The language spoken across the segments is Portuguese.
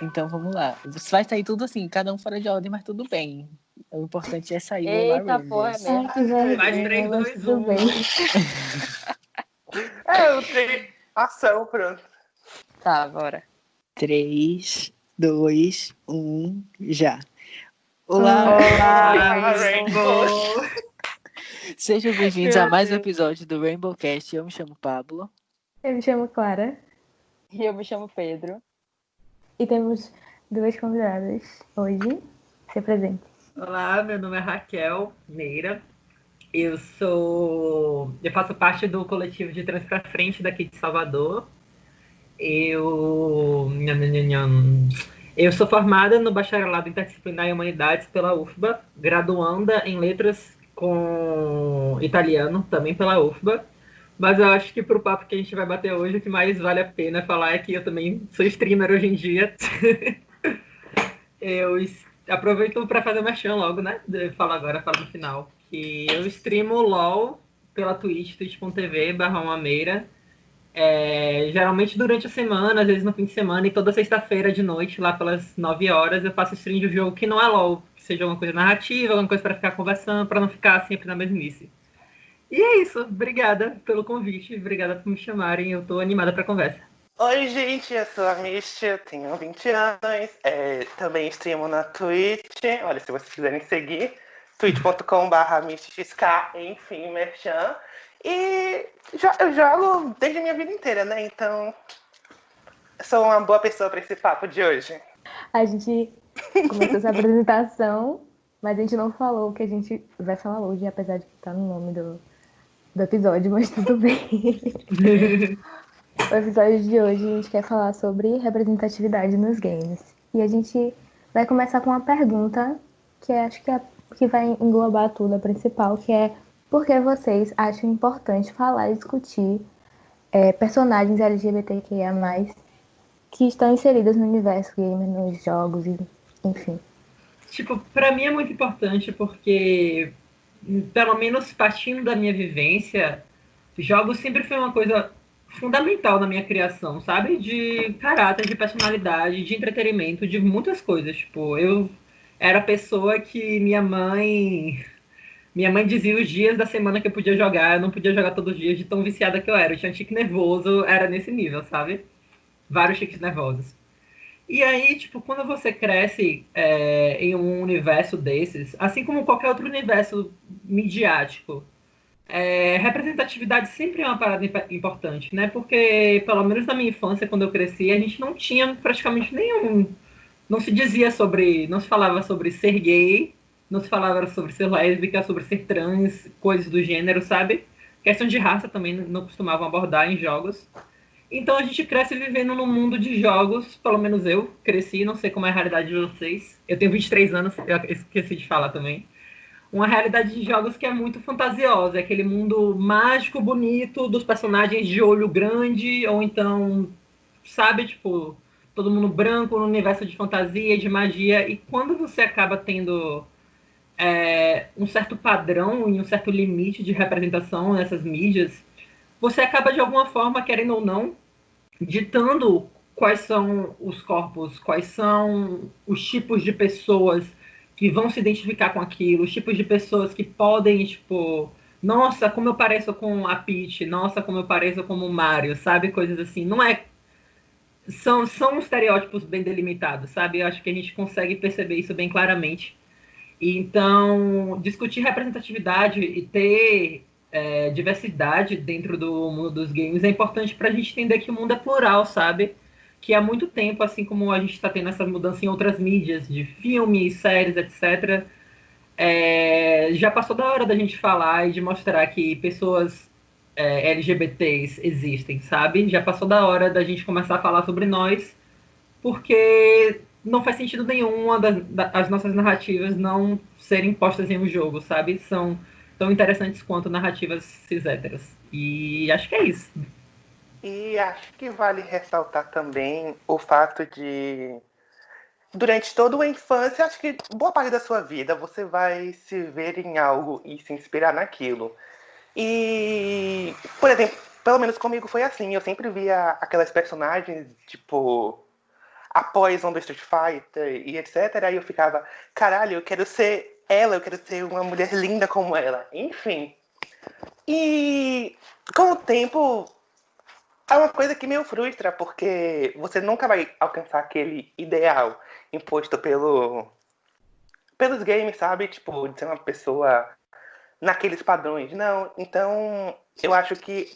Então vamos lá. Vai sair tudo assim, cada um fora de ordem, mas tudo bem. O importante é sair o Olá Eita, porra, é Rainbows. mesmo. Ai, que vergonha, Mais 3, mas 2, tudo 1. bem. Eu tenho ação, pronto. Tá, bora. 3, 2, 1, já. Olá, Olá, Rainbows! Rainbow! Sejam bem-vindos Meu a mais um Deus. episódio do Rainbow Cast. Eu me chamo Pablo. Eu me chamo Clara E eu me chamo Pedro. e temos duas convidadas hoje. Se presente. Olá, meu nome é Raquel Meira. Eu faço parte do coletivo de Trans pra Frente daqui de Salvador. Eu sou formada no bacharelado interdisciplinar em Humanidades pela UFBA, graduanda em Letras com italiano também pela UFBA. Mas eu acho que pro papo que a gente vai bater hoje, o que mais vale a pena falar é que eu também sou streamer hoje em dia. Eu aproveito para fazer merchan logo, né? Falo agora, falo no final. Que eu streamo LOL pela Twitch, twitch.tv/Mameira. Geralmente durante a semana, às vezes no fim de semana, e toda sexta-feira de noite, lá pelas 9 horas, eu faço stream de um jogo que não é LOL, que seja alguma coisa narrativa, alguma coisa para ficar conversando, para não ficar sempre na mesmice. E é isso, obrigada pelo convite, obrigada por me chamarem, eu tô animada pra conversa. Oi, gente, eu sou a Misty, eu tenho 20 anos, também streamo na Twitch, olha, se vocês quiserem seguir, twitch.com/MistyXK, enfim, merchan. E eu jogo desde a minha vida inteira, né? Então, sou uma boa pessoa para esse papo de hoje. A gente começou essa apresentação, mas a gente não falou o que a gente vai falar hoje, apesar de estar no nome do episódio, mas tudo bem. O episódio de hoje a gente quer falar sobre representatividade nos games. E a gente vai começar com uma pergunta que acho que vai englobar tudo, a principal, que é: por que vocês acham importante falar e discutir personagens LGBTQIA+, que estão inseridas no universo gamer, nos jogos, e enfim? Tipo, pra mim é muito importante porque, pelo menos partindo da minha vivência, jogos sempre foi uma coisa fundamental na minha criação, sabe? De caráter, de personalidade, de entretenimento, de muitas coisas. Tipo, eu era a pessoa que minha mãe dizia os dias da semana que eu podia jogar, eu não podia jogar todos os dias de tão viciada que eu era. Eu tinha um tique nervoso, era nesse nível, sabe? Vários tiques nervosos. E aí, tipo, quando você cresce em um universo desses, assim como qualquer outro universo midiático, representatividade sempre é uma parada importante, né? Porque, pelo menos na minha infância, quando eu cresci, a gente não tinha praticamente nenhum. Não se dizia sobre. Não se falava sobre ser gay, não se falava sobre ser lésbica, sobre ser trans, coisas do gênero, sabe? Questão de raça também não costumavam abordar em jogos. Então a gente cresce vivendo num mundo de jogos, pelo menos eu cresci, não sei como é a realidade de vocês. Eu tenho 23 anos, eu esqueci de falar também. Uma realidade de jogos que é muito fantasiosa, é aquele mundo mágico, bonito, dos personagens de olho grande, ou então, sabe, tipo, todo mundo branco no universo de fantasia, de magia. E quando você acaba tendo um certo padrão e um certo limite de representação nessas mídias, você acaba de alguma forma, querendo ou não, ditando quais são os corpos, quais são os tipos de pessoas que vão se identificar com aquilo, os tipos de pessoas que podem, tipo, nossa, como eu pareço com a Peach, nossa, como eu pareço como o Mario, sabe? Coisas assim. Não é. São estereótipos bem delimitados, sabe? Eu acho que a gente consegue perceber isso bem claramente. E, então, discutir representatividade e ter diversidade dentro do mundo dos games é importante para a gente entender que o mundo é plural, sabe? Que há muito tempo, assim como a gente está tendo essa mudança em outras mídias, de filmes, séries, etc., já passou da hora da gente falar e de mostrar que pessoas LGBTs existem, sabe? Já passou da hora da gente começar a falar sobre nós, porque não faz sentido nenhum as nossas narrativas não serem postas em um jogo, sabe? São tão interessantes quanto narrativas cis héteras. E acho que é isso. E acho que vale ressaltar também o fato de, durante toda a infância, acho que boa parte da sua vida, você vai se ver em algo e se inspirar naquilo. E, por exemplo, pelo menos comigo foi assim, eu sempre via aquelas personagens, tipo, a Poison do Street Fighter e etc. Aí eu ficava, caralho, eu quero ser ela, eu quero ser uma mulher linda como ela. Enfim. E com o tempo, é uma coisa que meio frustra, porque você nunca vai alcançar aquele ideal imposto pelos games, sabe? Tipo, de ser uma pessoa naqueles padrões. Não, então eu acho que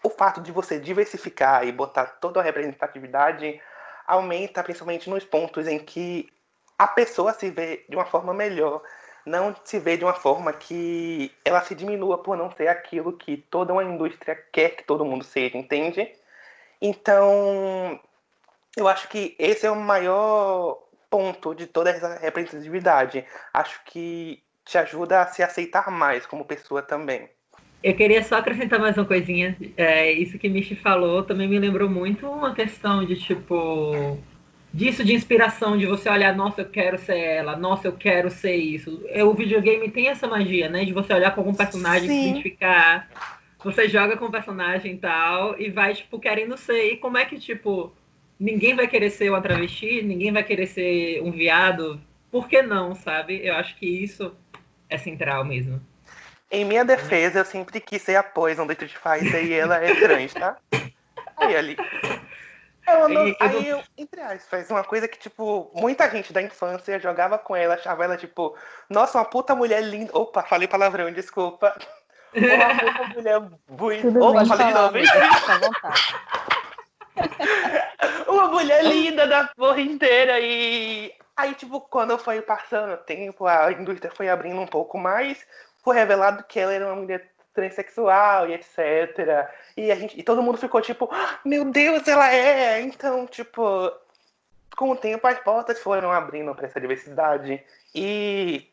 o fato de você diversificar e botar toda a representatividade aumenta, principalmente nos pontos em que a pessoa se vê de uma forma melhor, não se vê de uma forma que ela se diminua por não ser aquilo que toda uma indústria quer que todo mundo seja, entende? Então, eu acho que esse é o maior ponto de toda essa representatividade. Acho que te ajuda a se aceitar mais como pessoa também. Eu queria só acrescentar mais uma coisinha. Isso que Michi falou também me lembrou muito uma questão de, tipo, disso de inspiração, de você olhar, nossa, eu quero ser ela, nossa, eu quero ser isso. O videogame tem essa magia, né? De você olhar com algum personagem, se identificar. Você joga com o personagem e tal, e vai, tipo, querendo ser. E como é que, tipo, ninguém vai querer ser uma travesti, ninguém vai querer ser um viado? Por que não, sabe? Eu acho que isso é central mesmo. Em minha defesa, eu sempre quis ser a Poison do Street Fighter e ela é trans, tá? Aí, ali. Entre aspas, uma coisa que, tipo, muita gente da infância jogava com ela, achava ela, tipo, nossa, uma puta mulher linda. Opa, falei palavrão, desculpa. Uma puta mulher bonita. Opa, falei de novo, hein? Fica à vontade. Uma mulher linda da porra inteira. E aí, tipo, quando foi passando o tempo, a indústria foi abrindo um pouco mais, foi revelado que ela era uma mulher transexual e etc. E todo mundo ficou tipo, meu Deus, ela é! Então, tipo, com o tempo as portas foram abrindo para essa diversidade. E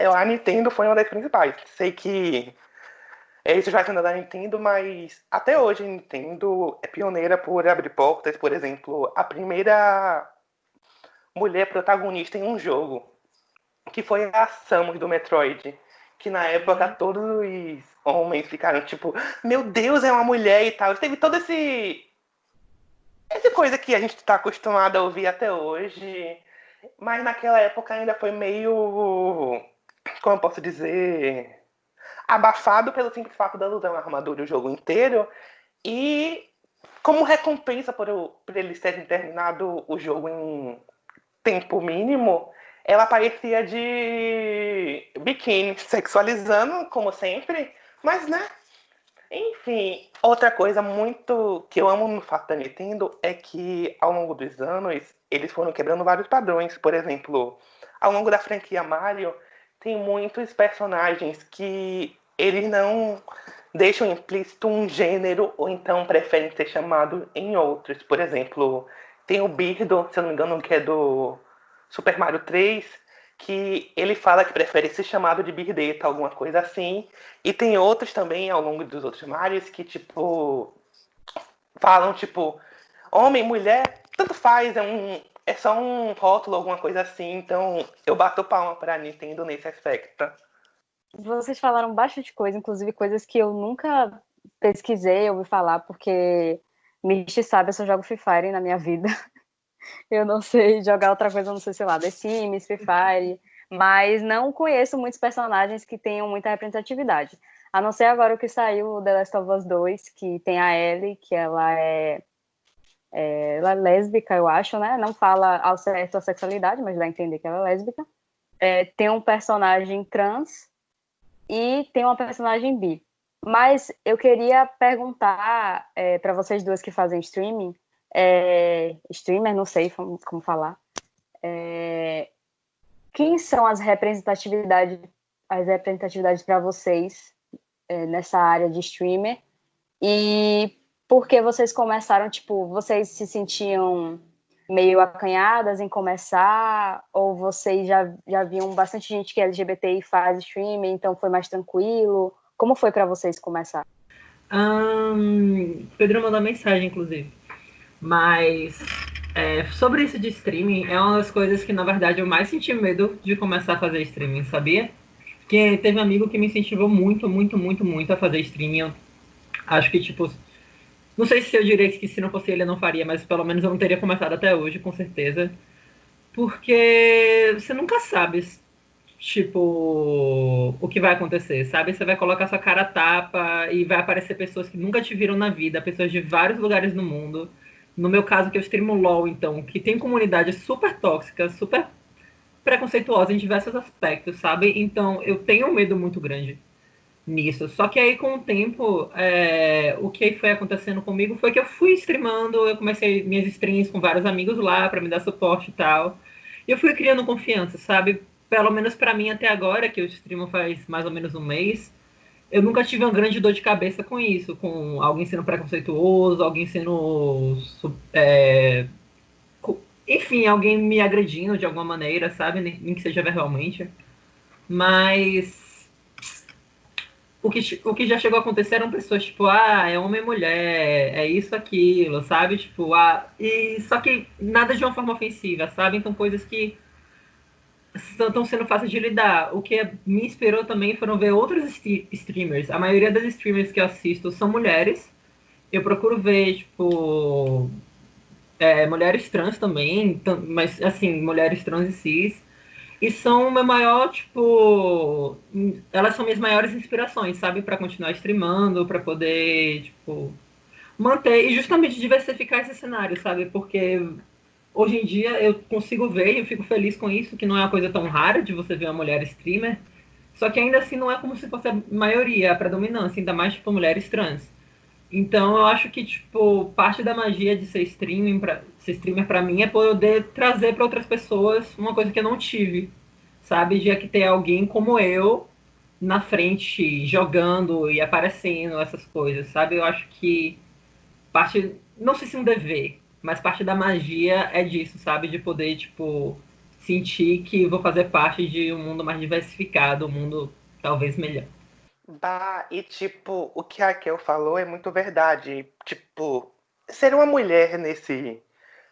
a Nintendo foi uma das principais. Sei que isso já sendo da Nintendo, mas até hoje a Nintendo é pioneira por abrir portas. Por exemplo, a primeira mulher protagonista em um jogo, que foi a Samus do Metroid, que na época todos os homens ficaram tipo, meu Deus, é uma mulher e tal. Teve todo essa coisa que a gente tá acostumado a ouvir até hoje, mas naquela época ainda foi meio, como eu posso dizer, abafado pelo simples fato dela usar uma armadura o jogo inteiro. E como recompensa por eles terem terminado o jogo em tempo mínimo, ela aparecia de biquíni, sexualizando, como sempre. Mas, né? Enfim, outra coisa muito que eu amo no fato da Nintendo é que, ao longo dos anos, eles foram quebrando vários padrões. Por exemplo, ao longo da franquia Mario, tem muitos personagens que eles não deixam implícito um gênero ou então preferem ser chamados em outros. Por exemplo, tem o Birdo, se eu não me engano, que é do Super Mario 3, que ele fala que prefere ser chamado de Birdeta, alguma coisa assim. E tem outros também, ao longo dos outros Marios, que, tipo, falam, tipo, homem, mulher, tanto faz, é só um rótulo, alguma coisa assim. Então, eu bato palma pra Nintendo nesse aspecto. Vocês falaram bastante coisa, inclusive coisas que eu nunca pesquisei, ouvi falar, porque Michi sabe, eu só jogo Free Fire na minha vida. Eu não sei jogar outra coisa, não sei, sei lá, The Sims, Free Fire, mas não conheço muitos personagens que tenham muita representatividade. A não ser agora o que saiu, o The Last of Us 2, que tem a Ellie, que ela é lésbica, eu acho, né? Não fala ao certo a sexualidade, mas dá a entender que ela é lésbica. Tem um personagem trans e tem uma personagem bi. Mas eu queria perguntar para vocês duas que fazem streaming, streamer, não sei como falar, quem são as representatividades para vocês nessa área de streamer, e por que vocês começaram, tipo, vocês se sentiam meio acanhadas em começar, ou vocês já viam bastante gente que é LGBT e faz streaming, então foi mais tranquilo? Como foi para vocês começar? Pedro mandou mensagem, inclusive. Mas sobre isso de streaming, é uma das coisas que, na verdade, eu mais senti medo de começar a fazer streaming, sabia? Porque teve um amigo que me incentivou muito, muito, muito, muito a fazer streaming. Eu acho que, tipo, Não sei se eu diria que se não fosse ele eu não faria, mas pelo menos eu não teria começado até hoje, com certeza. Porque você nunca sabe, tipo, o que vai acontecer, sabe? Você vai colocar sua cara a tapa e vai aparecer pessoas que nunca te viram na vida, pessoas de vários lugares do mundo. No meu caso, que eu streamo LOL, então, que tem comunidade super tóxica, super preconceituosa em diversos aspectos, sabe? Então, eu tenho um medo muito grande nisso. Só que aí, com o tempo, o que foi acontecendo comigo foi que eu fui streamando, eu comecei minhas streams com vários amigos lá para me dar suporte e tal. E eu fui criando confiança, sabe? Pelo menos para mim até agora, que eu streamo faz mais ou menos um mês, eu nunca tive uma grande dor de cabeça com isso, com alguém sendo preconceituoso, alguém sendo enfim, alguém me agredindo de alguma maneira, sabe? Nem que seja verbalmente. Mas o que já chegou a acontecer eram pessoas tipo, é homem e mulher, é isso, aquilo, sabe? Tipo, e só que nada de uma forma ofensiva, sabe? Então coisas que estão sendo fáceis de lidar. O que me inspirou também foram ver outros streamers. A maioria das streamers que eu assisto são mulheres. Eu procuro ver, tipo, mulheres trans também, mas assim, mulheres trans e cis. E são o meu maior, tipo. Elas são minhas maiores inspirações, sabe? Pra continuar streamando, pra poder, tipo, manter e justamente diversificar esse cenário, sabe? Porque hoje em dia eu consigo ver e eu fico feliz com isso, que não é uma coisa tão rara de você ver uma mulher streamer. Só que ainda assim não é como se fosse a maioria, a predominância, ainda mais, tipo, mulheres trans. Então eu acho que, tipo, parte da magia de ser streamer pra mim é poder trazer pra outras pessoas uma coisa que eu não tive, sabe? De que ter alguém como eu na frente jogando e aparecendo essas coisas, sabe? Eu acho que parte, não sei se um dever, mas parte da magia é disso, sabe? De poder, tipo, sentir que vou fazer parte de um mundo mais diversificado, um mundo talvez melhor. Bah, e tipo, o que a Raquel falou é muito verdade. Tipo, ser uma mulher nesse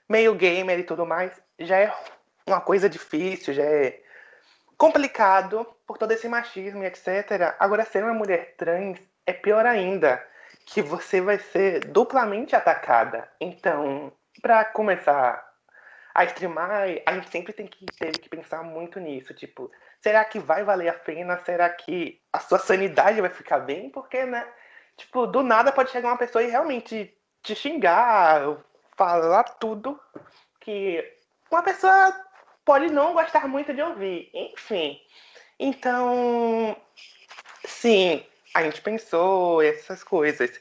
meio gamer e tudo mais já é uma coisa difícil, já é complicado por todo esse machismo e etc. Agora, ser uma mulher trans é pior ainda, que você vai ser duplamente atacada. Então, pra começar a streamar, a gente sempre teve que pensar muito nisso, tipo, será que vai valer a pena? Será que a sua sanidade vai ficar bem? Porque, né, tipo, do nada pode chegar uma pessoa e realmente te xingar, falar tudo que uma pessoa pode não gostar muito de ouvir, enfim. Então, sim, a gente pensou essas coisas.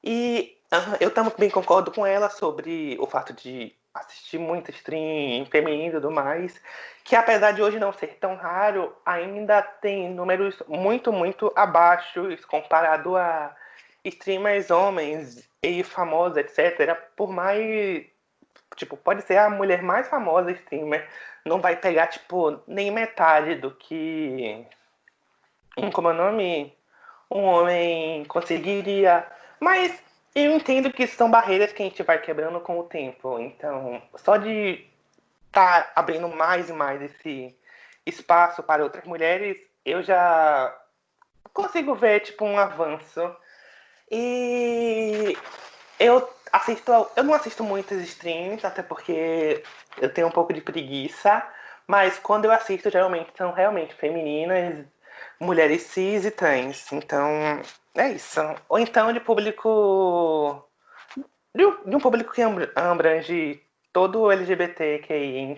E eu também concordo com ela sobre o fato de assistir muito stream feminino e tudo mais, que apesar de hoje não ser tão raro, ainda tem números muito, muito abaixo comparado a streamers homens e famosos, etc. Por mais, tipo, pode ser a mulher mais famosa streamer, não vai pegar, tipo, nem metade do que como é o nome? Um homem conseguiria. Mas eu entendo que são barreiras que a gente vai quebrando com o tempo. Então, só de estar abrindo mais e mais esse espaço para outras mulheres, eu já consigo ver tipo um avanço. E eu não assisto muitos streams, até porque eu tenho um pouco de preguiça, mas quando eu assisto, geralmente são realmente femininas, mulheres cis e trans. Então, é isso. Ou então de público. De um público que abrange todo o LGBTQI,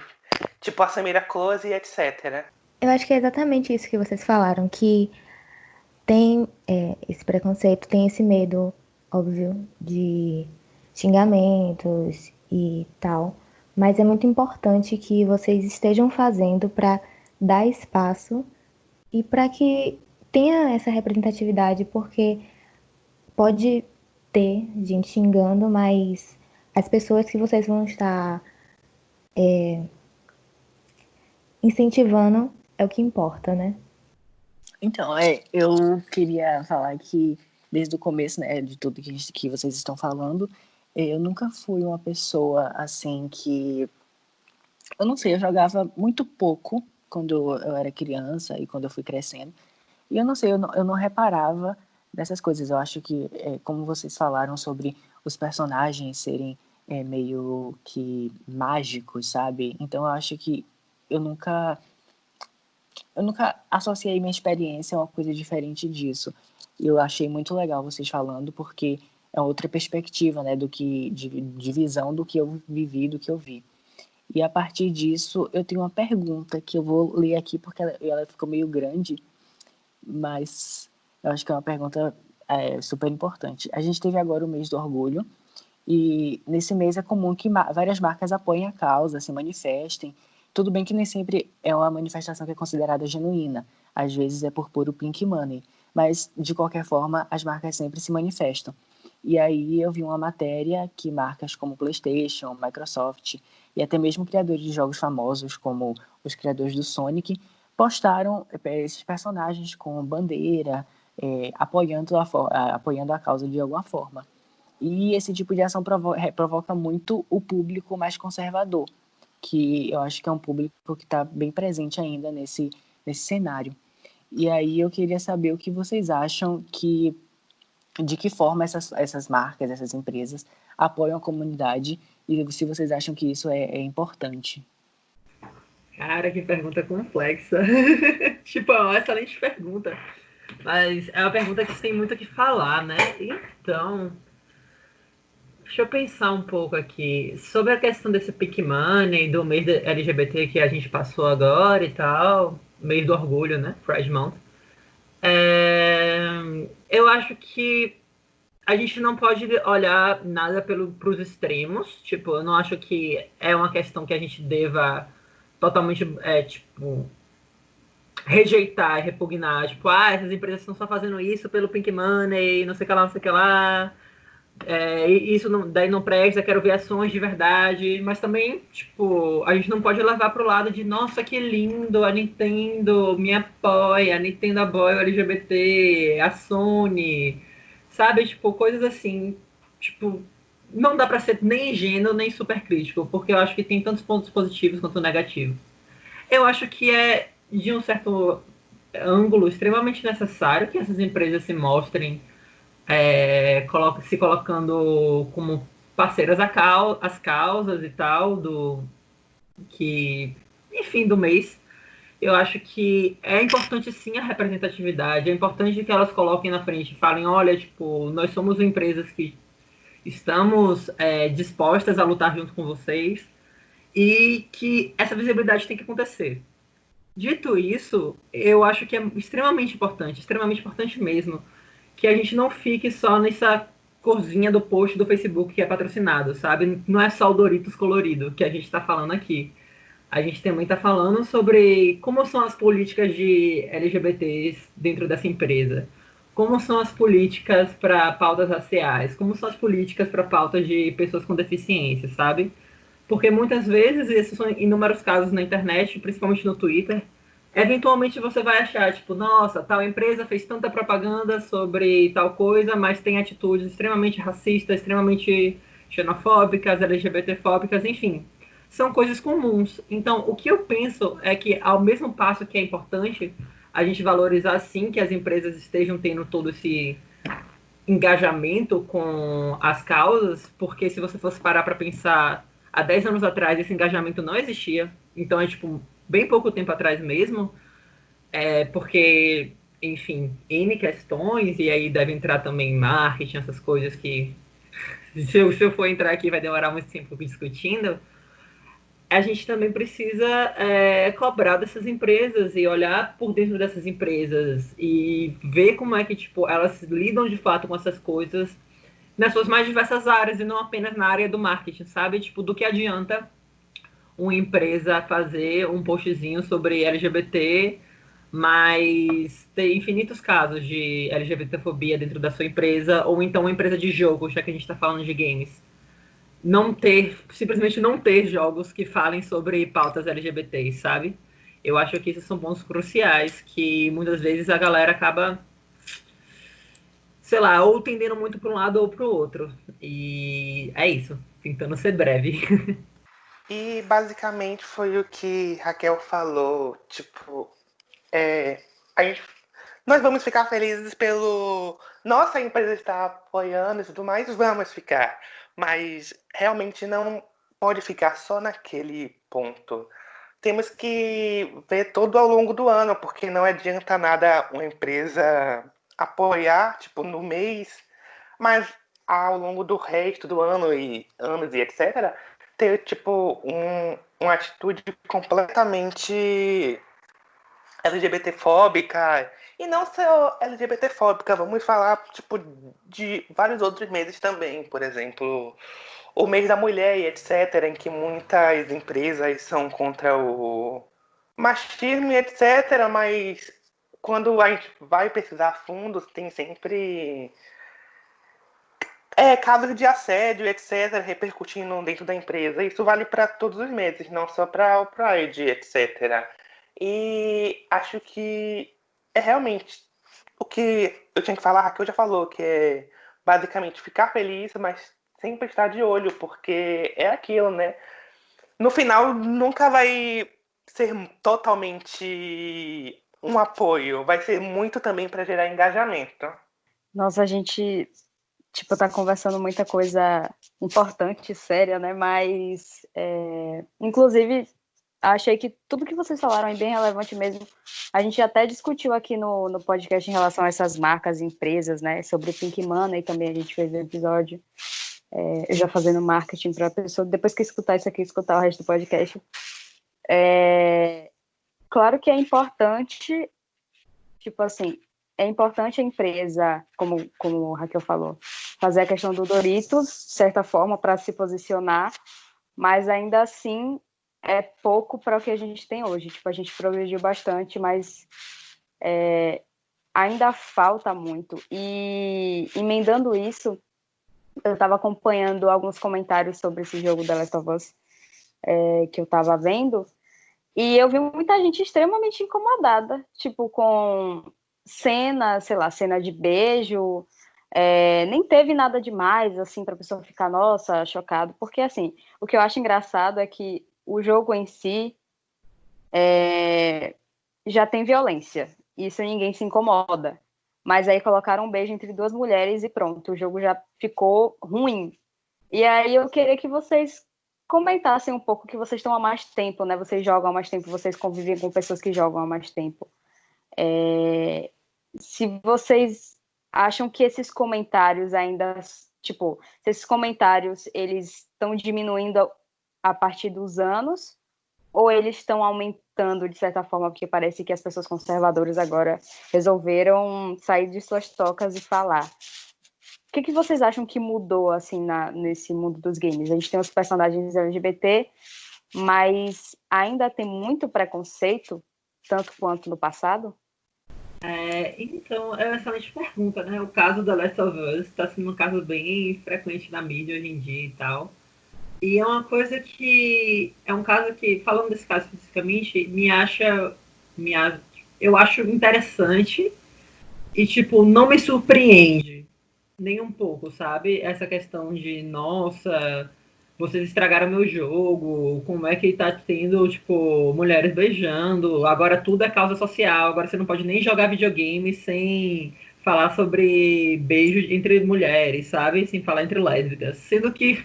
tipo a Samira Close e etc. Eu acho que é exatamente isso que vocês falaram, que tem esse preconceito, tem esse medo, óbvio, de xingamentos e tal, mas é muito importante que vocês estejam fazendo para dar espaço e para que tenha essa representatividade, porque pode ter gente xingando, mas as pessoas que vocês vão estar incentivando é o que importa, né? Então, eu queria falar que desde o começo, né, de tudo que vocês estão falando, eu nunca fui uma pessoa assim que, eu não sei, eu jogava muito pouco quando eu era criança e quando eu fui crescendo, e eu não sei, eu não reparava dessas coisas. Eu acho que, como vocês falaram sobre os personagens serem meio que mágicos, sabe? Então eu acho que eu nunca associei minha experiência a uma coisa diferente disso. E eu achei muito legal vocês falando, porque é outra perspectiva, né, de visão do que eu vivi, do que eu vi. E a partir disso, eu tenho uma pergunta que eu vou ler aqui, porque ela ficou meio grande, mas eu acho que é uma pergunta super importante. A gente teve agora o mês do orgulho, e nesse mês é comum que várias marcas apoiem a causa, se manifestem. Tudo bem que nem sempre é uma manifestação que é considerada genuína. Às vezes é por puro pink money. Mas, de qualquer forma, as marcas sempre se manifestam. E aí eu vi uma matéria que marcas como PlayStation, Microsoft e até mesmo criadores de jogos famosos, como os criadores do Sonic, postaram esses personagens com bandeira, apoiando a causa de alguma forma. E esse tipo de ação provoca muito o público mais conservador, que eu acho que é um público que está bem presente ainda nesse cenário. E aí eu queria saber o que vocês acham de que forma essas marcas, essas empresas apoiam a comunidade e se vocês acham que isso é importante. Cara, que pergunta complexa. Tipo, é uma excelente pergunta. Mas é uma pergunta que tem muito o que falar, né? Então, deixa eu pensar um pouco aqui. Sobre a questão desse Pink Money, do mês LGBT que a gente passou agora e tal. Mês do orgulho, né? Pride Month. Eu acho que a gente não pode olhar nada para os extremos. Tipo, eu não acho que é uma questão que a gente deva totalmente, rejeitar e repugnar. Tipo, essas empresas estão só fazendo isso pelo Pink Money, não sei o que lá, não sei o que lá. Isso daí não presta, quero ver ações de verdade. Mas também, tipo, a gente não pode levar pro lado de, nossa, que lindo, a Nintendo me apoia, a Nintendo apoia o LGBT, a Sony, sabe? Tipo, coisas assim. Tipo, não dá pra ser nem ingênuo, nem super crítico, porque eu acho que tem tantos pontos positivos quanto negativos. Eu acho que é, de um certo ângulo, extremamente necessário que essas empresas se mostrem se colocando como parceiras às causas e tal, enfim, do mês. Eu acho que é importante sim a representatividade, é importante que elas coloquem na frente e falem, olha, tipo, nós somos empresas que estamos dispostas a lutar junto com vocês e que essa visibilidade tem que acontecer. Dito isso, eu acho que é extremamente importante mesmo, que a gente não fique só nessa corzinha do post do Facebook que é patrocinado, sabe? Não é só o Doritos colorido que a gente está falando aqui. A gente também está falando sobre como são as políticas de LGBTs dentro dessa empresa. Como são as políticas para pautas raciais, como são as políticas para pautas de pessoas com deficiência, sabe? Porque muitas vezes, esses são inúmeros casos na internet, principalmente no Twitter, eventualmente você vai achar, tipo, nossa, tal empresa fez tanta propaganda sobre tal coisa, mas tem atitudes extremamente racistas, extremamente xenofóbicas, LGBTfóbicas, enfim. São coisas comuns. Então, o que eu penso é que, ao mesmo passo que é importante a gente valorizar, sim, que as empresas estejam tendo todo esse engajamento com as causas, porque se você fosse parar para pensar, há 10 anos atrás esse engajamento não existia, então é tipo bem pouco tempo atrás mesmo, porque, enfim, N questões, e aí deve entrar também marketing, essas coisas que se eu for entrar aqui vai demorar muito tempo discutindo. A gente também precisa cobrar dessas empresas e olhar por dentro dessas empresas e ver como é que tipo, elas lidam de fato com essas coisas nas suas mais diversas áreas e não apenas na área do marketing, sabe? Tipo, do que adianta uma empresa fazer um postzinho sobre LGBT, mas ter infinitos casos de LGBTfobia dentro da sua empresa, ou então uma empresa de jogo, já que a gente está falando de games simplesmente não ter jogos que falem sobre pautas LGBTs, sabe? Eu acho que esses são pontos cruciais que muitas vezes a galera acaba, sei lá, ou tendendo muito para um lado ou para o outro. E é isso, tentando ser breve. E basicamente foi o que Raquel falou, tipo, a gente nós vamos ficar felizes pelo nossa empresa estar apoiando e tudo mais, vamos ficar. Mas realmente não pode ficar só naquele ponto. Temos que ver todo ao longo do ano, porque não adianta nada uma empresa apoiar, tipo, no mês, mas ao longo do resto do ano e anos e etc., ter, tipo, uma atitude completamente LGBTfóbica, e não só LGBTfóbica, vamos falar, tipo, de vários outros meses também, por exemplo, o mês da mulher e etc., em que muitas empresas são contra o machismo e etc., mas quando a gente vai pesquisar a fundo, tem sempre casos de assédio, etc., repercutindo dentro da empresa. Isso vale para todos os meses, não só para o Pride, etc. E acho que é realmente o que eu tinha que falar, a Raquel já falou, que é basicamente ficar feliz, mas sempre estar de olho, porque é aquilo, né? No final, nunca vai ser totalmente um apoio, vai ser muito também para gerar engajamento. Nossa, a gente, tipo, tá conversando muita coisa importante, séria, né? Mas, inclusive, achei que tudo que vocês falaram é bem relevante mesmo. A gente até discutiu aqui no podcast em relação a essas marcas, empresas, né? Sobre o Pink Money também a gente fez um episódio. Eu já fazendo marketing para a pessoa, depois que escutar isso aqui, escutar o resto do podcast. Claro que é importante, tipo assim, é importante a empresa, como a Raquel falou, fazer a questão do Doritos, de certa forma, para se posicionar, mas ainda assim é pouco para o que a gente tem hoje. Tipo, a gente progrediu bastante, mas ainda falta muito. E emendando isso, eu estava acompanhando alguns comentários sobre esse jogo The Last of Us que eu estava vendo, e eu vi muita gente extremamente incomodada, tipo, com cena, sei lá, cena de beijo, nem teve nada demais, assim, para a pessoa ficar, nossa, chocado, porque, assim, o que eu acho engraçado é que o jogo em si já tem violência, isso ninguém se incomoda, mas aí colocaram um beijo entre duas mulheres e pronto, o jogo já ficou ruim. E aí eu queria que vocês comentassem um pouco que vocês estão há mais tempo, né? Vocês jogam há mais tempo, vocês convivem com pessoas que jogam há mais tempo. Se vocês acham que esses comentários ainda, tipo, se esses comentários eles estão diminuindo a partir dos anos, ou eles estão aumentando de certa forma, porque parece que as pessoas conservadoras agora resolveram sair de suas tocas e falar. O que vocês acham que mudou, assim, nesse mundo dos games? A gente tem os personagens LGBT, mas ainda tem muito preconceito, tanto quanto no passado? Então, é uma excelente pergunta, né? O caso da Last of Us está sendo um caso bem frequente na mídia hoje em dia e tal. E é uma coisa que... É um caso que, falando desse caso especificamente, eu acho interessante e, tipo, não me surpreende nem um pouco, sabe? Essa questão de, nossa, vocês estragaram meu jogo, como é que tá tendo, tipo, mulheres beijando, agora tudo é causa social, agora você não pode nem jogar videogame sem falar sobre beijo entre mulheres, sabe? Sem falar entre lésbicas. Sendo que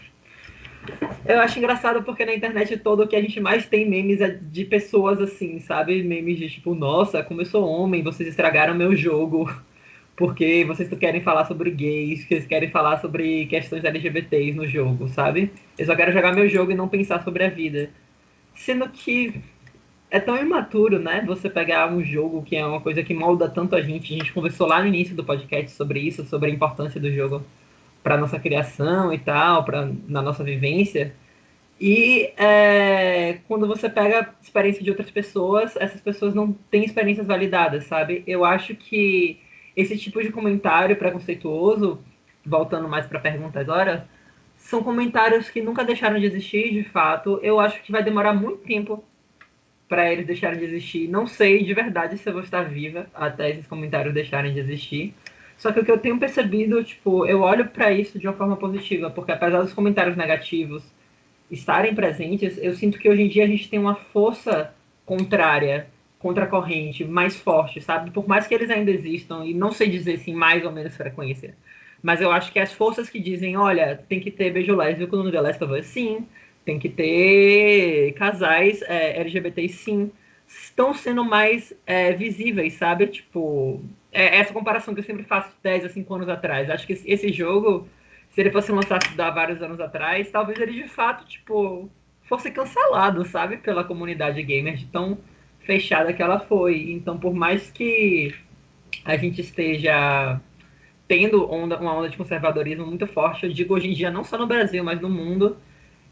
eu acho engraçado porque na internet todo o que a gente mais tem memes é de pessoas assim, sabe? Memes de tipo, nossa, como eu sou homem, vocês estragaram meu jogo. Porque vocês querem falar sobre gays, que vocês querem falar sobre questões LGBTs no jogo, sabe? Eu só quero jogar meu jogo e não pensar sobre a vida. Sendo que é tão imaturo, né? Você pegar um jogo que é uma coisa que molda tanto a gente conversou lá no início do podcast sobre isso, sobre a importância do jogo para nossa criação e tal, na nossa vivência. E quando você pega a experiência de outras pessoas, essas pessoas não têm experiências validadas, sabe? Eu acho que esse tipo de comentário preconceituoso, voltando mais para a pergunta agora, são comentários que nunca deixaram de existir, de fato. Eu acho que vai demorar muito tempo para eles deixarem de existir. Não sei de verdade se eu vou estar viva até esses comentários deixarem de existir. Só que o que eu tenho percebido, tipo, eu olho para isso de uma forma positiva, porque apesar dos comentários negativos estarem presentes, eu sinto que hoje em dia a gente tem uma força contrária contra a corrente mais forte, sabe? Por mais que eles ainda existam, e não sei dizer assim, mais ou menos frequência, mas eu acho que as forças que dizem, olha, tem que ter beijo lésbico no The Last of Us, sim, tem que ter casais LGBTs, sim, estão sendo mais visíveis, sabe? Tipo, essa comparação que eu sempre faço 10 a 5 anos atrás. Acho que esse jogo, se ele fosse lançado há vários anos atrás, talvez ele de fato, tipo, fosse cancelado, sabe? Pela comunidade gamer de tão fechada que ela foi. Então, por mais que a gente esteja tendo uma onda de conservadorismo muito forte, eu digo hoje em dia, não só no Brasil, mas no mundo,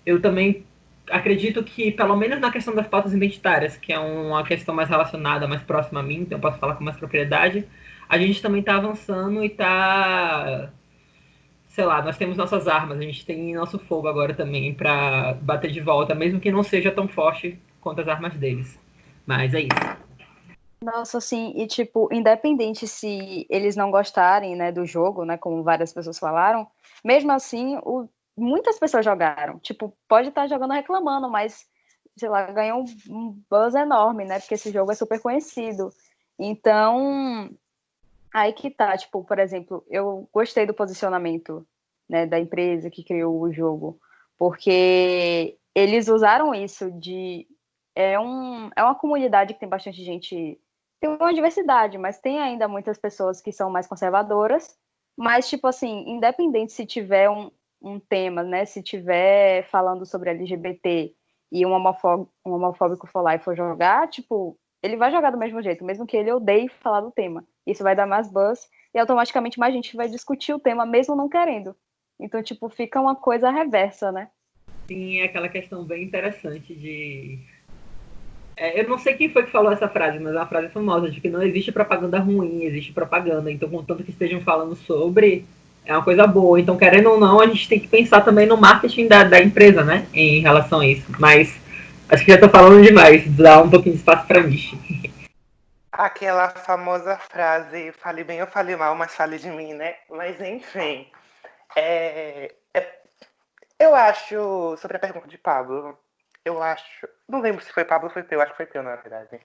eu também acredito que, pelo menos na questão das pautas identitárias, que é uma questão mais relacionada, mais próxima a mim, então eu posso falar com mais propriedade, a gente também está avançando e está, sei lá, nós temos nossas armas, a gente tem nosso fogo agora também para bater de volta, mesmo que não seja tão forte quanto as armas deles. Mas é isso. Nossa, assim, e tipo, independente se eles não gostarem, né, do jogo, né, como várias pessoas falaram, mesmo assim, muitas pessoas jogaram. Tipo, pode estar jogando reclamando, mas, sei lá, ganhou um buzz enorme, né, porque esse jogo é super conhecido. Então, aí que tá, tipo, por exemplo, eu gostei do posicionamento, né, da empresa que criou o jogo, porque eles usaram isso de... É uma comunidade que tem bastante gente, tem uma diversidade, mas tem ainda muitas pessoas que são mais conservadoras, mas, tipo assim, independente se tiver um tema, né, se tiver falando sobre LGBT e um homofóbico for lá e for jogar, tipo, ele vai jogar do mesmo jeito, mesmo que ele odeie falar do tema. Isso vai dar mais buzz e automaticamente mais gente vai discutir o tema, mesmo não querendo. Então, tipo, fica uma coisa reversa, né? Sim, é aquela questão bem interessante de... eu não sei quem foi que falou essa frase, mas é uma frase famosa, de que não existe propaganda ruim, existe propaganda. Então, contanto que estejam falando sobre, é uma coisa boa. Então, querendo ou não, a gente tem que pensar também no marketing da empresa, né? Em relação a isso. Mas acho que já tô falando demais. Dá um pouquinho de espaço pra mim. Aquela famosa frase, fale bem ou fale mal, mas fale de mim, né? Mas enfim, é, é- eu acho, sobre a pergunta de Pablo, eu acho, não lembro se foi Pablo ou foi Peu, acho que foi Peu, na verdade.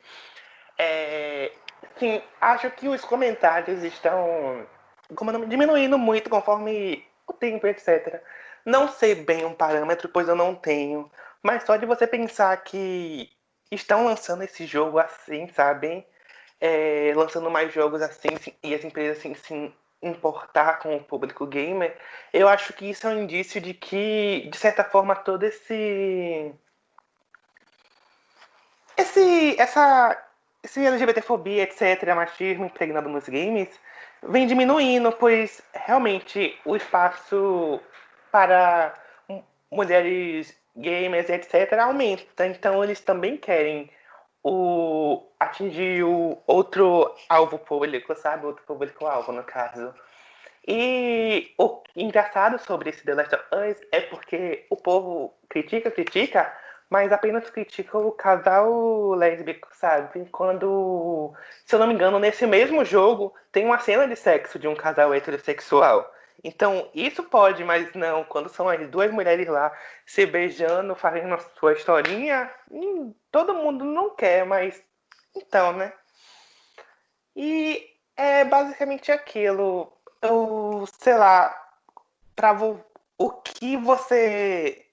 É, sim, acho que os comentários estão diminuindo muito conforme o tempo, etc. Não sei bem um parâmetro, pois eu não tenho, mas só de você pensar que estão lançando esse jogo assim, sabe? Lançando mais jogos assim e as empresas assim se importar com o público gamer, eu acho que isso é um indício de que, de certa forma, todo esse LGBTfobia, etc., machismo impregnado nos games, vem diminuindo, pois realmente o espaço para mulheres gamers, etc., aumenta. Então eles também querem atingir o outro alvo público, sabe? Outro público-alvo, no caso. E o engraçado sobre esse The Last of Us é porque o povo critica, mas apenas critica o casal lésbico, sabe? Quando, se eu não me engano, nesse mesmo jogo tem uma cena de sexo de um casal heterossexual. Então, isso pode, mas não, quando são as duas mulheres lá se beijando, fazendo a sua historinha, todo mundo não quer, mas então, né? E é basicamente aquilo. Eu, sei lá, pra o que você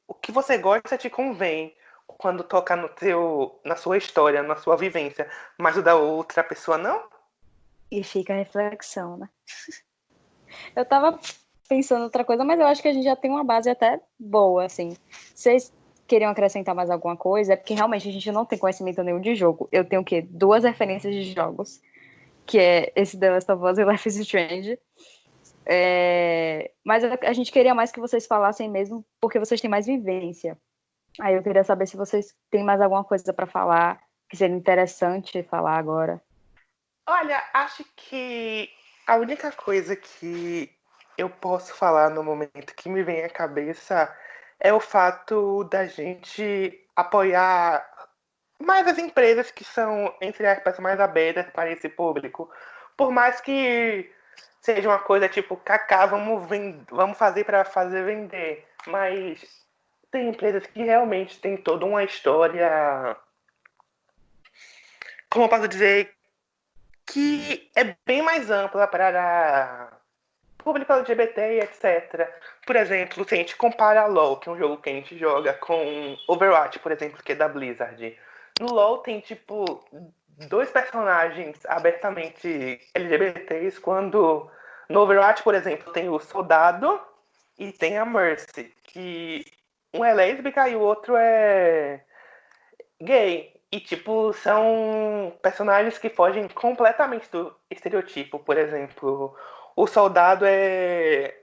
gosta te convém quando toca na sua história, na sua vivência, mas o da outra pessoa não? E fica a reflexão, né? Eu tava pensando outra coisa, mas eu acho que a gente já tem uma base até boa, assim. Vocês queriam acrescentar mais alguma coisa? É porque realmente a gente não tem conhecimento nenhum de jogo. Eu tenho o quê? 2 referências de jogos, que é esse The Last of Us e Life is Strange. Mas a gente queria mais que vocês falassem mesmo, porque vocês têm mais vivência. Aí eu queria saber se vocês têm mais alguma coisa para falar, que seria interessante falar agora. Olha, acho que a única coisa que eu posso falar no momento que me vem à cabeça é o fato da gente apoiar mais as empresas que são, entre aspas, mais abertas para esse público. Por mais que seja uma coisa tipo, kaká, vamos fazer para fazer vender. Mas tem empresas que realmente têm toda uma história como eu posso dizer, que é bem mais ampla para público LGBT e etc. Por exemplo, se a gente compara a LoL, que é um jogo que a gente joga, com Overwatch, por exemplo, que é da Blizzard. No LoL tem, tipo, 2 personagens abertamente LGBTs, quando no Overwatch, por exemplo, tem o Soldado e tem a Mercy, que um é lésbica e o outro é gay. E, tipo, são personagens que fogem completamente do estereotipo. Por exemplo, o soldado é.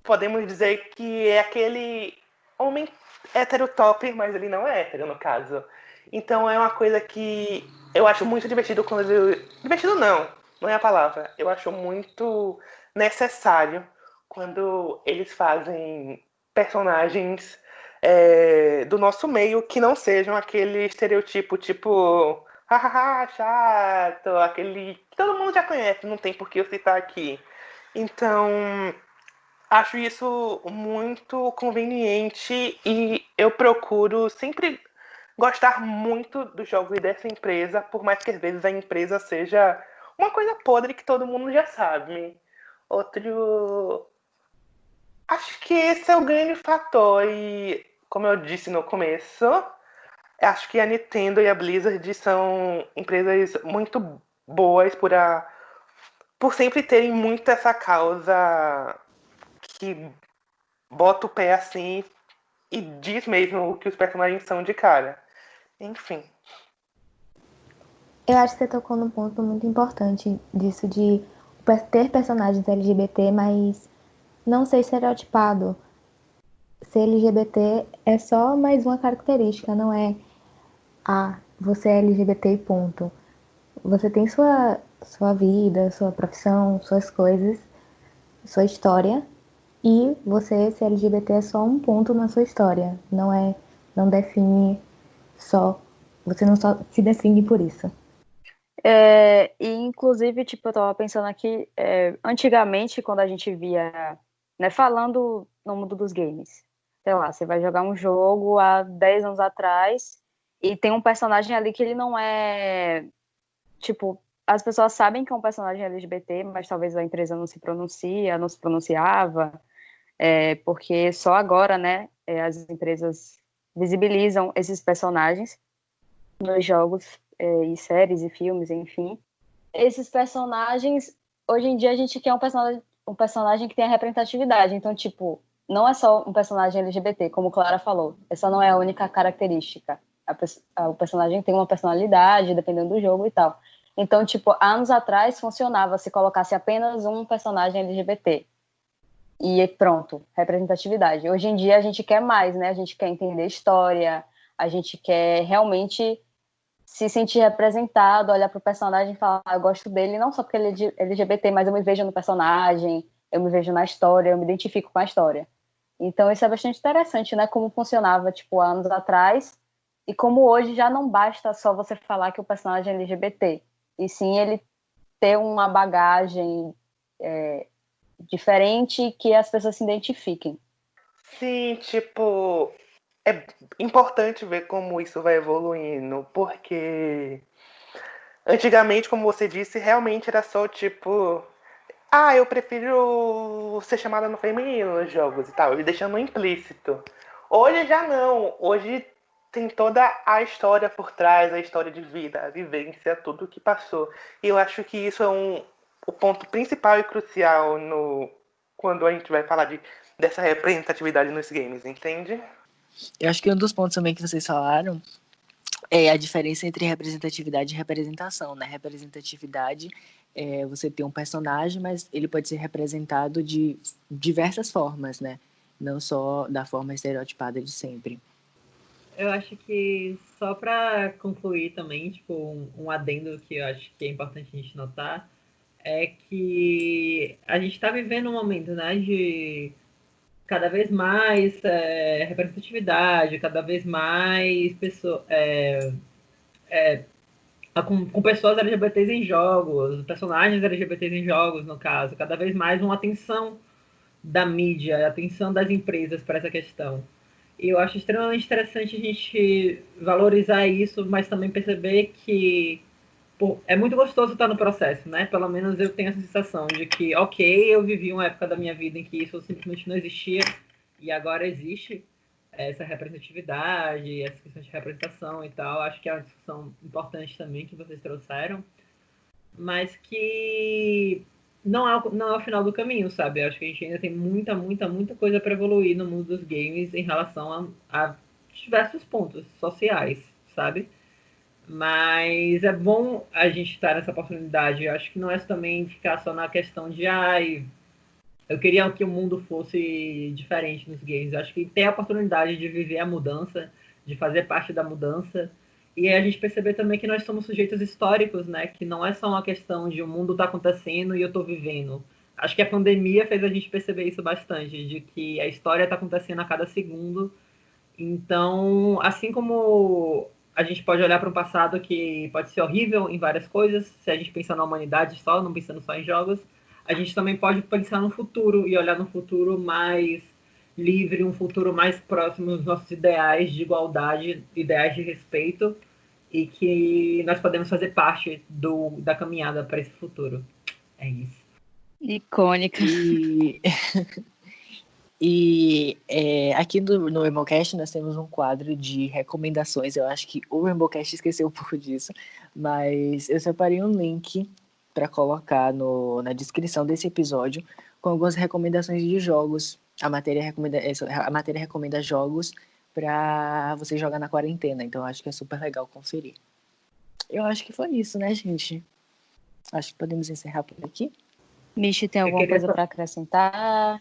Podemos dizer que é aquele homem hétero top, mas ele não é hétero, no caso. Então é uma coisa que eu acho muito divertido quando. Divertido não, não é a palavra. Eu acho muito necessário quando eles fazem personagens do nosso meio que não sejam aquele estereotipo tipo hahaha, chato, aquele que todo mundo já conhece, não tem por que eu citar aqui. Então, acho isso muito conveniente e eu procuro sempre gostar muito dos jogos dessa empresa, por mais que às vezes a empresa seja uma coisa podre que todo mundo já sabe. Outro. Acho que esse é o grande fator e, como eu disse no começo, acho que a Nintendo e a Blizzard são empresas muito boas por sempre terem muito essa causa que bota o pé assim e diz mesmo o que os personagens são de cara. Enfim. Eu acho que você tocou num ponto muito importante disso de ter personagens LGBT, mas não ser estereotipado. Ser LGBT é só mais uma característica, não é você é LGBT e ponto. Você tem sua vida, sua profissão, suas coisas, sua história, e você ser LGBT é só um ponto na sua história. Não define só, você não só se define por isso. E inclusive, tipo, eu tava pensando aqui, antigamente, quando a gente via, né, falando no mundo dos games, sei lá, você vai jogar um jogo há 10 anos atrás e tem um personagem ali que ele não é, tipo, as pessoas sabem que é um personagem LGBT, mas talvez a empresa não se pronunciava, porque só agora, né, as empresas visibilizam esses personagens nos jogos, e séries e filmes, enfim. Esses personagens, hoje em dia a gente quer um personagem que tenha representatividade. Então, tipo, não é só um personagem LGBT, como Clara falou. Essa não é a única característica. O personagem tem uma personalidade, dependendo do jogo e tal. Então, tipo, anos atrás funcionava se colocasse apenas um personagem LGBT. E pronto, representatividade. Hoje em dia a gente quer mais, né? A gente quer entender história, a gente quer realmente se sentir representado, olhar para o personagem e falar, eu gosto dele, não só porque ele é LGBT, mas eu me vejo no personagem, eu me vejo na história, eu me identifico com a história. Então isso é bastante interessante, né? Como funcionava, tipo, há anos atrás, e como hoje já não basta só você falar que o personagem é LGBT, e sim ele ter uma bagagem diferente que as pessoas se identifiquem. Sim, tipo, é importante ver como isso vai evoluindo, porque antigamente, como você disse, realmente era só tipo, eu prefiro ser chamada no feminino nos jogos e tal, e deixando implícito. Hoje já não, hoje tem toda a história por trás, a história de vida, a vivência, tudo o que passou. E eu acho que isso é o ponto principal e crucial quando a gente vai falar dessa representatividade nos games, entende? Eu acho que um dos pontos também que vocês falaram é a diferença entre representatividade e representação, né? Representatividade é você ter um personagem, mas ele pode ser representado de diversas formas, né? Não só da forma estereotipada de sempre. Eu acho que só para concluir também, tipo, um adendo que eu acho que é importante a gente notar é que a gente está vivendo um momento, né, de cada vez mais representatividade, cada vez mais com pessoas LGBTs em jogos, personagens LGBTs em jogos, no caso, cada vez mais uma atenção da mídia, a atenção das empresas para essa questão. E eu acho extremamente interessante a gente valorizar isso, mas também perceber que pô, é muito gostoso estar no processo, né? Pelo menos eu tenho essa sensação de que, ok, eu vivi uma época da minha vida em que isso simplesmente não existia e agora existe essa representatividade, essa questão de representação e tal. Acho que é uma discussão importante também que vocês trouxeram, mas que não é o final do caminho, sabe? Eu acho que a gente ainda tem muita, muita, muita coisa para evoluir no mundo dos games em relação a diversos pontos sociais, sabe? Mas é bom a gente estar nessa oportunidade. Eu acho que não é também ficar só na questão de eu queria que o mundo fosse diferente nos games. Eu acho que ter a oportunidade de viver a mudança, de fazer parte da mudança, e a gente perceber também que nós somos sujeitos históricos, né? Que não é só uma questão de o mundo tá acontecendo e eu tô vivendo. Acho que a pandemia fez a gente perceber isso bastante, de que a história tá acontecendo a cada segundo. Então, assim como a gente pode olhar para um passado que pode ser horrível em várias coisas, se a gente pensar na humanidade só, não pensando só em jogos, a gente também pode pensar no futuro e olhar no futuro mais livre, um futuro mais próximo dos nossos ideais de igualdade, ideais de respeito, e que nós podemos fazer parte da caminhada para esse futuro. É isso. Icônica. Aqui no Rainbowcast nós temos um quadro de recomendações. Eu acho que o Rainbowcast esqueceu um pouco disso, mas eu separei um link para colocar na descrição desse episódio com algumas recomendações de jogos. A matéria recomenda jogos para você jogar na quarentena, então eu acho que é super legal conferir. Eu acho que foi isso, né, gente? Acho que podemos encerrar por aqui. Michi, tem alguma coisa para acrescentar?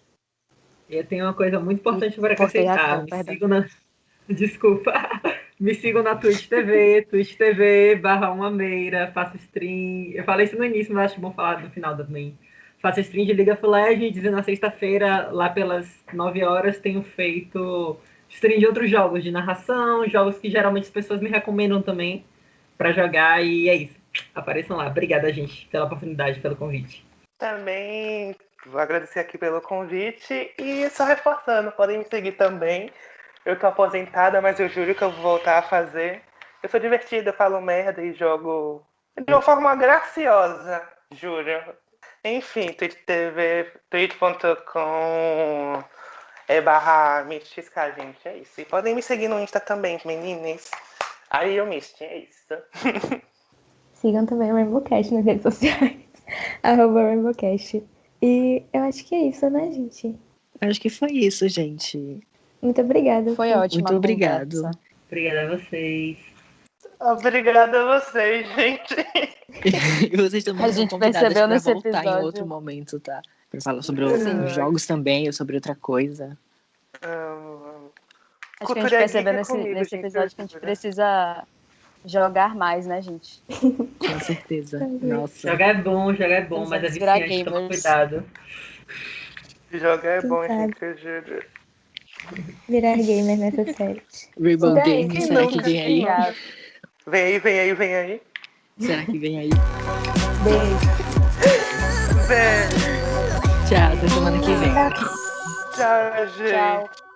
Eu tenho uma coisa muito importante para acrescentar. Desculpa. Me sigam na Twitch TV, twitch.tv/umameira, faço stream. Eu falei isso no início, mas acho bom falar no final também. Faço stream de League of Legends e na sexta-feira, lá pelas 9 horas, tenho feito stream de outros jogos, de narração, jogos que geralmente as pessoas me recomendam também para jogar, e é isso. Apareçam lá. Obrigada, gente, pela oportunidade, pelo convite. Também vou agradecer aqui pelo convite e só reforçando, podem me seguir também. Eu tô aposentada, mas eu juro que eu vou voltar a fazer. Eu sou divertida, eu falo merda e jogo de uma forma graciosa, juro. Enfim, twitch.com/MistXK, gente, é isso. E podem me seguir no Insta também, meninas. Aí eu Mist, é isso. Sigam também o Rainbowcast nas redes sociais. @Rainbowcast. E eu acho que é isso, né, gente? Acho que foi isso, gente. Muito obrigada. Foi ótimo. Muito obrigado. Obrigada a vocês. Obrigada a vocês, gente. E vocês também A são gente convidadas percebeu para nesse voltar episódio. em outro momento, tá? Para falar sobre os jogos também ou sobre outra coisa. Acho que a gente percebeu nesse episódio que a gente precisa jogar mais, né, gente? Com certeza. Nossa. Jogar é bom, mas é viciante, toma cuidado. Jogar é bom, gente, eu juro. Virar gamer nessa série. Rainbow Então, Games, será que vem aí? Vem aí. Será que vem aí? Beijo. Tchau, até semana que vem. Tchau, gente. Tchau.